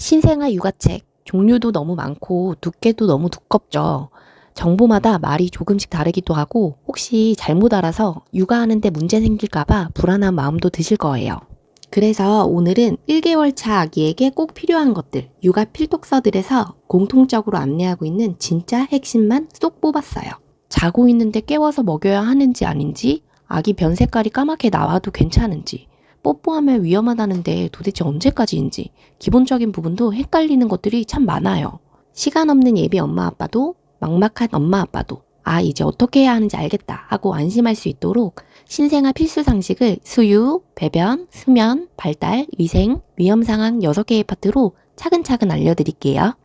신생아 육아책 종류도 너무 많고 두께도 너무 두껍죠. 정보마다 말이 조금씩 다르기도 하고 혹시 잘못 알아서 육아하는데 문제 생길까봐 불안한 마음도 드실 거예요. 그래서 오늘은 1개월 차 아기에게 꼭 필요한 것들, 육아 필독서들에서 공통적으로 안내하고 있는 진짜 핵심만 쏙 뽑았어요. 자고 있는데 깨워서 먹여야 하는지 아닌지, 아기 변 색깔이 까맣게 나와도 괜찮은지, 뽀뽀하면 위험하다는데 도대체 언제까지인지, 기본적인 부분도 헷갈리는 것들이 참 많아요. 시간 없는 예비 엄마 아빠도, 막막한 엄마 아빠도, 아, 이제 어떻게 해야 하는지 알겠다 하고 안심할 수 있도록 신생아 필수 상식을 수유, 배변, 수면, 발달, 위생, 위험 상황 6개의 파트로 차근차근 알려드릴게요.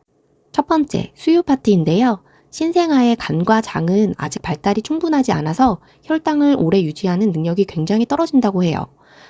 첫 번째, 수유 파트인데요. 신생아의 간과 장은 아직 발달이 충분하지 않아서 혈당을 오래 유지하는 능력이 굉장히 떨어진다고 해요.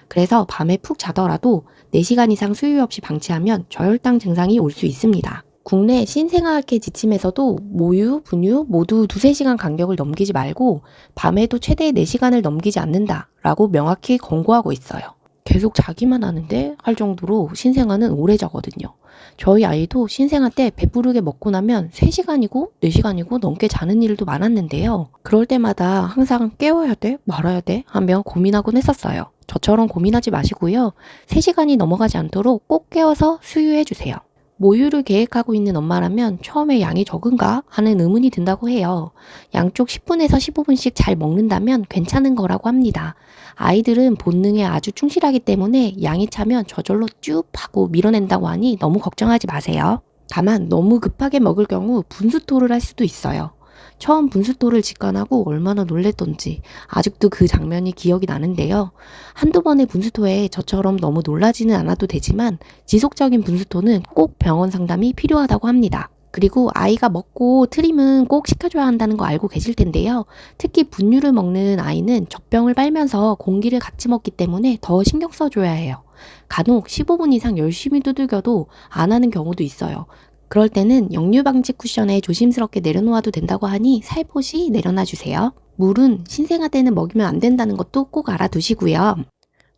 그래서 밤에 푹 자더라도 4시간 이상 수유 없이 방치하면 저혈당 증상이 올 수 있습니다. 국내 신생아학회 지침에서도 모유, 분유 모두 2-3시간 간격을 넘기지 말고 밤에도 최대 4시간을 넘기지 않는다 라고 명확히 권고하고 있어요. 계속 자기만 하는데 할 정도로 신생아는 오래 자거든요. 저희 아이도 신생아 때 배부르게 먹고 나면 3시간이고 4시간이고 넘게 자는 일도 많았는데요. 그럴 때마다 항상 깨워야 돼? 말아야 돼? 하며 고민하곤 했었어요. 저처럼 고민하지 마시고요. 3시간이 넘어가지 않도록 꼭 깨워서 수유해주세요. 모유를 계획하고 있는 엄마라면 처음에 양이 적은가 하는 의문이 든다고 해요. 양쪽 10분에서 15분씩 잘 먹는다면 괜찮은 거라고 합니다. 아이들은 본능에 아주 충실하기 때문에 양이 차면 저절로 쭉 하고 밀어낸다고 하니 너무 걱정하지 마세요. 다만 너무 급하게 먹을 경우 분수토를 할 수도 있어요. 처음 분수토를 직관하고 얼마나 놀랬던지 아직도 그 장면이 기억이 나는데요. 한두 번의 분수토에 저처럼 너무 놀라지는 않아도 되지만 지속적인 분수토는 꼭 병원 상담이 필요하다고 합니다. 그리고 아이가 먹고 트림은 꼭 시켜줘야 한다는 거 알고 계실 텐데요. 특히 분유를 먹는 아이는 젖병을 빨면서 공기를 같이 먹기 때문에 더 신경 써줘야 해요. 간혹 15분 이상 열심히 두들겨도 안 하는 경우도 있어요. 그럴 때는 역류 방지 쿠션에 조심스럽게 내려놓아도 된다고 하니 살포시 내려놔주세요. 물은 신생아 때는 먹이면 안 된다는 것도 꼭 알아두시고요.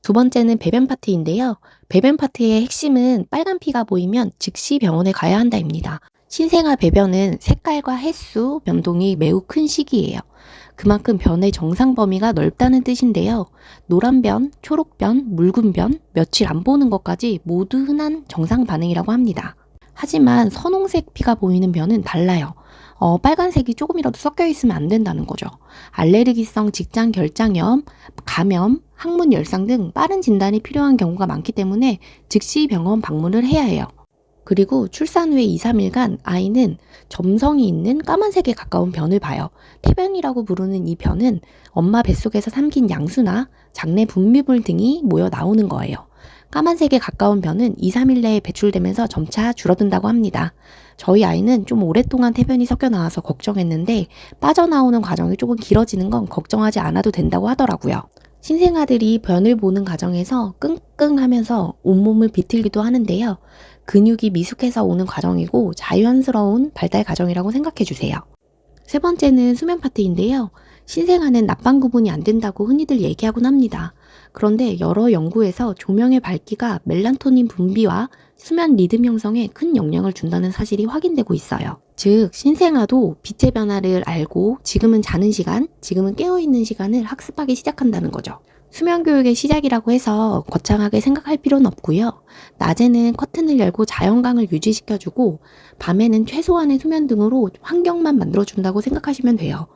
두 번째는 배변 파트인데요. 배변 파트의 핵심은 빨간 피가 보이면 즉시 병원에 가야 한다입니다. 신생아 배변은 색깔과 횟수, 변동이 매우 큰 시기예요. 그만큼 변의 정상 범위가 넓다는 뜻인데요. 노란 변, 초록 변, 묽은 변, 며칠 안 보는 것까지 모두 흔한 정상 반응이라고 합니다. 하지만 선홍색 피가 보이는 변은 달라요. 빨간색이 조금이라도 섞여 있으면 안 된다는 거죠. 알레르기성 직장 결장염, 감염, 항문 열상 등 빠른 진단이 필요한 경우가 많기 때문에 즉시 병원 방문을 해야 해요. 그리고 출산 후에 2-3일간 아이는 점성이 있는 까만색에 가까운 변을 봐요. 태변이라고 부르는 이 변은 엄마 뱃속에서 삼킨 양수나 장내 분비물 등이 모여 나오는 거예요. 까만색에 가까운 변은 2-3일 내에 배출되면서 점차 줄어든다고 합니다. 저희 아이는 좀 오랫동안 태변이 섞여 나와서 걱정했는데 빠져나오는 과정이 조금 길어지는 건 걱정하지 않아도 된다고 하더라고요. 신생아들이 변을 보는 과정에서 끙끙하면서 온몸을 비틀기도 하는데요. 근육이 미숙해서 오는 과정이고 자연스러운 발달 과정이라고 생각해 주세요. 세 번째는 수면 파트인데요. 신생아는 낮밤 구분이 안 된다고 흔히들 얘기하곤 합니다. 그런데 여러 연구에서 조명의 밝기가 멜라토닌 분비와 수면 리듬 형성에 큰 영향을 준다는 사실이 확인되고 있어요. 즉, 신생아도 빛의 변화를 알고 지금은 자는 시간, 지금은 깨어있는 시간을 학습하기 시작한다는 거죠. 수면 교육의 시작이라고 해서 거창하게 생각할 필요는 없고요. 낮에는 커튼을 열고 자연광을 유지시켜주고 밤에는 최소한의 수면 등으로 환경만 만들어준다고 생각하시면 돼요.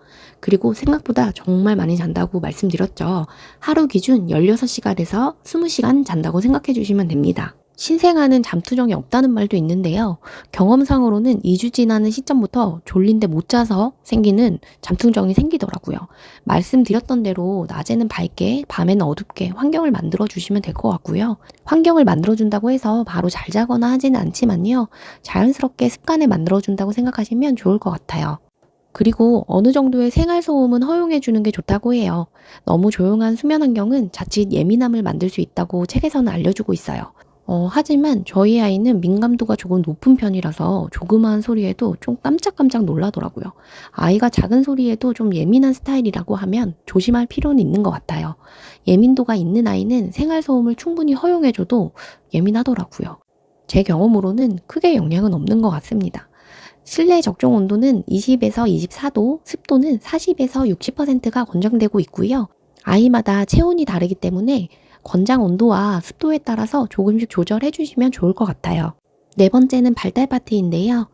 그리고 생각보다 정말 많이 잔다고 말씀드렸죠. 하루 기준 16시간에서 20시간 잔다고 생각해 주시면 됩니다. 신생아는 잠투정이 없다는 말도 있는데요. 경험상으로는 2주 지나는 시점부터 졸린데 못 자서 생기는 잠투정이 생기더라고요. 말씀드렸던 대로 낮에는 밝게, 밤에는 어둡게 환경을 만들어 주시면 될 것 같고요. 환경을 만들어 준다고 해서 바로 잘 자거나 하지는 않지만요. 자연스럽게 습관을 만들어 준다고 생각하시면 좋을 것 같아요. 그리고 어느 정도의 생활소음은 허용해 주는 게 좋다고 해요. 너무 조용한 수면 환경은 자칫 예민함을 만들 수 있다고 책에서는 알려주고 있어요. 하지만 저희 아이는 민감도가 조금 높은 편이라서 조그마한 소리에도 좀 깜짝깜짝 놀라더라고요. 아이가 작은 소리에도 좀 예민한 스타일이라고 하면 조심할 필요는 있는 것 같아요. 예민도가 있는 아이는 생활소음을 충분히 허용해줘도 예민하더라고요. 제 경험으로는 크게 영향은 없는 것 같습니다. 실내 적정 온도는 20에서 24도, 습도는 40에서 60%가 권장되고 있고요. 아이마다 체온이 다르기 때문에 권장 온도와 습도에 따라서 조금씩 조절해 주시면 좋을 것 같아요. 네 번째는 발달 파트인데요.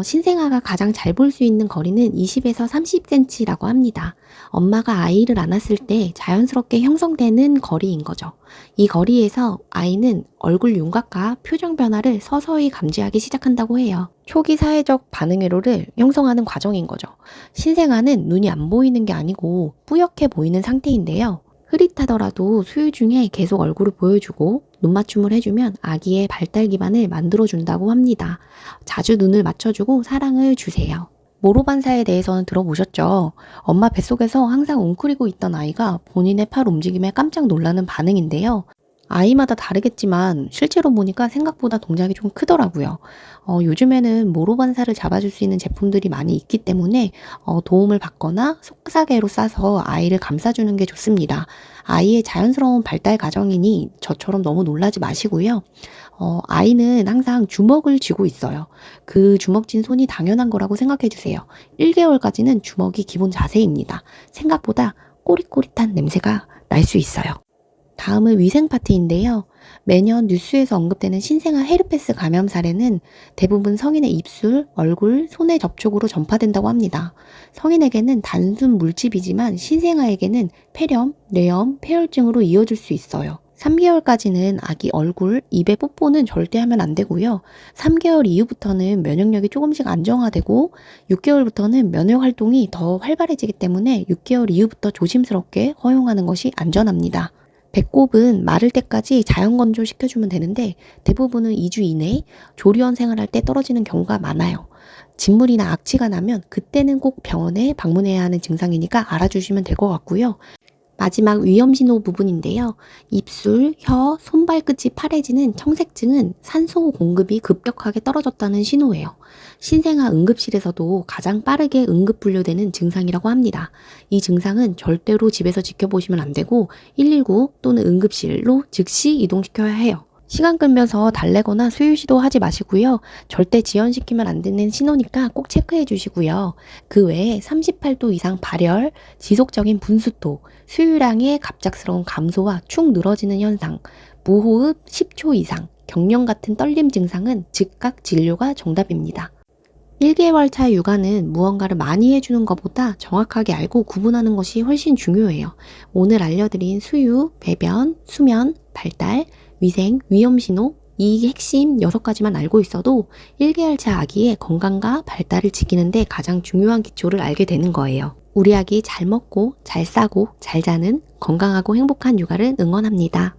신생아가 가장 잘 볼 수 있는 거리는 20에서 30cm라고 합니다. 엄마가 아이를 안았을 때 자연스럽게 형성되는 거리인 거죠. 이 거리에서 아이는 얼굴 윤곽과 표정 변화를 서서히 감지하기 시작한다고 해요. 초기 사회적 반응 회로를 형성하는 과정인 거죠. 신생아는 눈이 안 보이는 게 아니고 뿌옇게 보이는 상태인데요. 흐릿하더라도 수유 중에 계속 얼굴을 보여주고 눈 맞춤을 해주면 아기의 발달 기반을 만들어준다고 합니다. 자주 눈을 맞춰주고 사랑을 주세요. 모로반사에 대해서는 들어보셨죠? 엄마 뱃속에서 항상 웅크리고 있던 아이가 본인의 팔 움직임에 깜짝 놀라는 반응인데요. 아이마다 다르겠지만 실제로 보니까 생각보다 동작이 좀 크더라고요. 요즘에는 모로반사를 잡아줄 수 있는 제품들이 많이 있기 때문에 도움을 받거나 속사계로 싸서 아이를 감싸주는 게 좋습니다. 아이의 자연스러운 발달 과정이니 저처럼 너무 놀라지 마시고요. 아이는 항상 주먹을 쥐고 있어요. 그 주먹 쥔 손이 당연한 거라고 생각해 주세요. 1개월까지는 주먹이 기본 자세입니다. 생각보다 꼬릿꼬릿한 냄새가 날 수 있어요. 다음은 위생 파트인데요. 매년 뉴스에서 언급되는 신생아 헤르페스 감염 사례는 대부분 성인의 입술, 얼굴, 손의 접촉으로 전파된다고 합니다. 성인에게는 단순 물집이지만 신생아에게는 폐렴, 뇌염, 폐혈증으로 이어질 수 있어요. 3개월까지는 아기 얼굴, 입에 뽀뽀는 절대 하면 안 되고요. 3개월 이후부터는 면역력이 조금씩 안정화되고 6개월부터는 면역 활동이 더 활발해지기 때문에 6개월 이후부터 조심스럽게 허용하는 것이 안전합니다. 배꼽은 마를 때까지 자연 건조 시켜주면 되는데 대부분은 2주 이내 조리원 생활할 때 떨어지는 경우가 많아요. 진물이나 악취가 나면 그때는 꼭 병원에 방문해야 하는 증상이니까 알아주시면 될 것 같고요. 마지막 위험신호 부분인데요. 입술, 혀, 손발끝이 파래지는 청색증은 산소 공급이 급격하게 떨어졌다는 신호예요. 신생아 응급실에서도 가장 빠르게 응급 분류되는 증상이라고 합니다. 이 증상은 절대로 집에서 지켜보시면 안 되고 119 또는 응급실로 즉시 이동시켜야 해요. 시간 끌면서 달래거나 수유 시도하지 마시고요. 절대 지연시키면 안 되는 신호니까 꼭 체크해 주시고요. 그 외에 38도 이상 발열, 지속적인 분수토, 수유량의 갑작스러운 감소와 축 늘어지는 현상, 무호흡 10초 이상, 경련 같은 떨림 증상은 즉각 진료가 정답입니다. 1개월 차 육아는 무언가를 많이 해주는 것보다 정확하게 알고 구분하는 것이 훨씬 중요해요. 오늘 알려드린 수유, 배변, 수면, 발달, 위생, 위험신호, 이 핵심 6가지만 알고 있어도 1개월 차 아기의 건강과 발달을 지키는데 가장 중요한 기초를 알게 되는 거예요. 우리 아기 잘 먹고, 잘 싸고, 잘 자는 건강하고 행복한 육아를 응원합니다.